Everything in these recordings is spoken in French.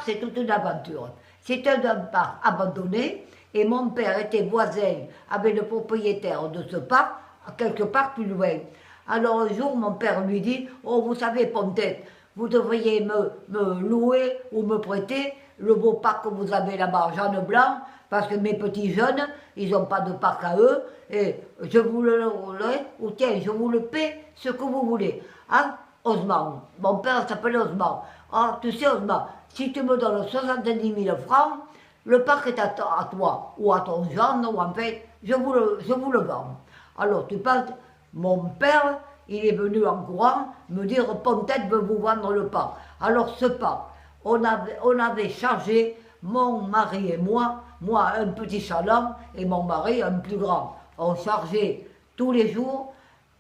parc, c'est toute une aventure. C'était un parc abandonné et mon père était voisin avec le propriétaire de ce parc, quelque part plus loin. Alors un jour, mon père lui dit, « Oh, vous savez, Pontette, vous devriez me louer ou me prêter le beau parc que vous avez là-bas, Jeanne Blanc, parce que mes petits jeunes, ils n'ont pas de parc à eux, et je vous le louerai, ou tiens, je vous le paie, ce que vous voulez. » Hein, Osman, mon père s'appelle Osman. Ah, tu sais, Osman, si tu me donnes 70 000 francs, le parc est à toi, ou à ton gendre, ou en fait, je vous le vends. Alors tu penses, mon père, il est venu en courant me dire, Pontette veut vous vendre le parc. Alors ce parc, on avait chargé, mon mari et moi un petit salon et mon mari un plus grand. On chargeait tous les jours,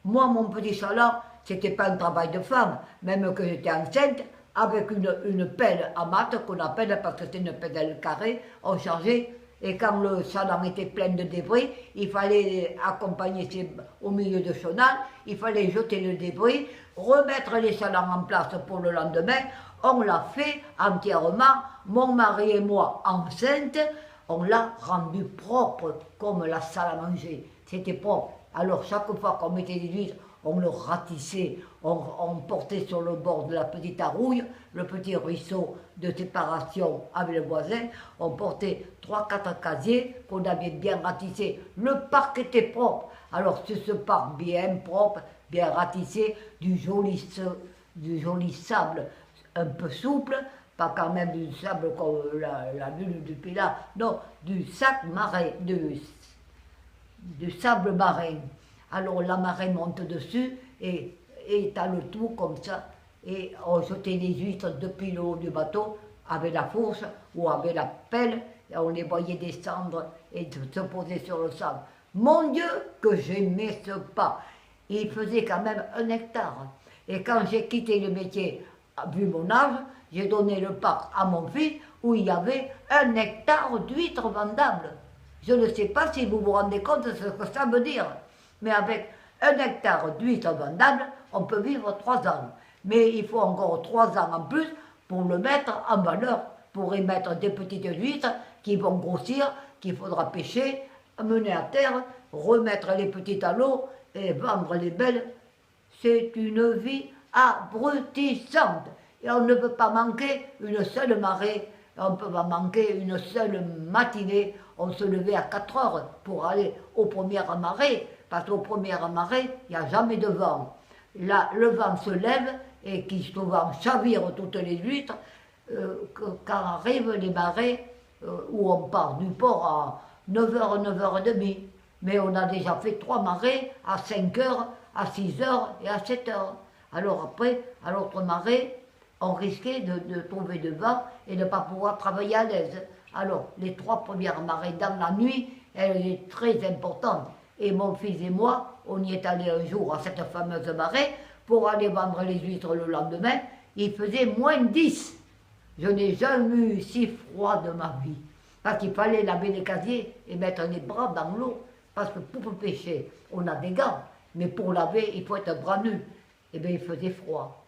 moi mon petit salon, c'était pas un travail de femme, même que j'étais enceinte, avec une pelle à maths qu'on appelle, parce que c'est une pelle carrée, on chargeait, et quand le salon était plein de débris, il fallait accompagner au milieu de chenal, il fallait jeter le débris, remettre les salons en place pour le lendemain. On l'a fait entièrement, mon mari et moi enceintes, on l'a rendu propre comme la salle à manger, c'était propre. Alors chaque fois qu'on mettait des huîtres, on le ratissait, on portait sur le bord de la petite Arouille, le petit ruisseau de séparation avec le voisin, on portait 3-4 casiers qu'on avait bien ratissés. Le parc était propre, alors c'est ce parc bien propre, bien ratissé, du joli sable un peu souple, pas quand même du sable comme la bulle du Pilat, non, du sable marin. Alors la marée monte dessus et t'as le tout comme ça. Et on jetait les huîtres depuis le haut du bateau avec la fourche ou avec la pelle et on les voyait descendre et se poser sur le sable. Mon Dieu, que j'aimais ce parc. Il faisait quand même 1 hectare. Et quand j'ai quitté le métier, vu mon âge, j'ai donné le parc à mon fils où il y avait 1 hectare d'huîtres vendables. Je ne sais pas si vous vous rendez compte de ce que ça veut dire. Mais avec 1 hectare d'huîtres vendables, on peut vivre 3 ans. Mais il faut encore 3 ans en plus pour le mettre en valeur, pour y mettre des petites huîtres qui vont grossir, qu'il faudra pêcher, mener à terre, remettre les petites à l'eau et vendre les belles. C'est une vie abrutissante. Et on ne peut pas manquer une seule marée, on ne peut pas manquer une seule matinée. On se levait à 4 heures pour aller aux premières marées, parce qu'aux premières marées, il n'y a jamais de vent. Là, le vent se lève et qui souvent chavire toutes les huîtres, quand arrivent les marées où on part du port à 9h, 9h30. Mais on a déjà fait 3 marées à 5h, à 6h et à 7h. Alors après, à l'autre marée, on risquait de trouver de vent et de ne pas pouvoir travailler à l'aise. Alors, les 3 premières marées dans la nuit, elle est très importante. Et mon fils et moi, on y est allé un jour à cette fameuse marée pour aller vendre les huîtres le lendemain. Il faisait -10. Je n'ai jamais eu si froid de ma vie. Parce qu'il fallait laver les casiers et mettre les bras dans l'eau. Parce que pour pêcher, on a des gants. Mais pour laver, il faut être bras nus. Et bien, il faisait froid.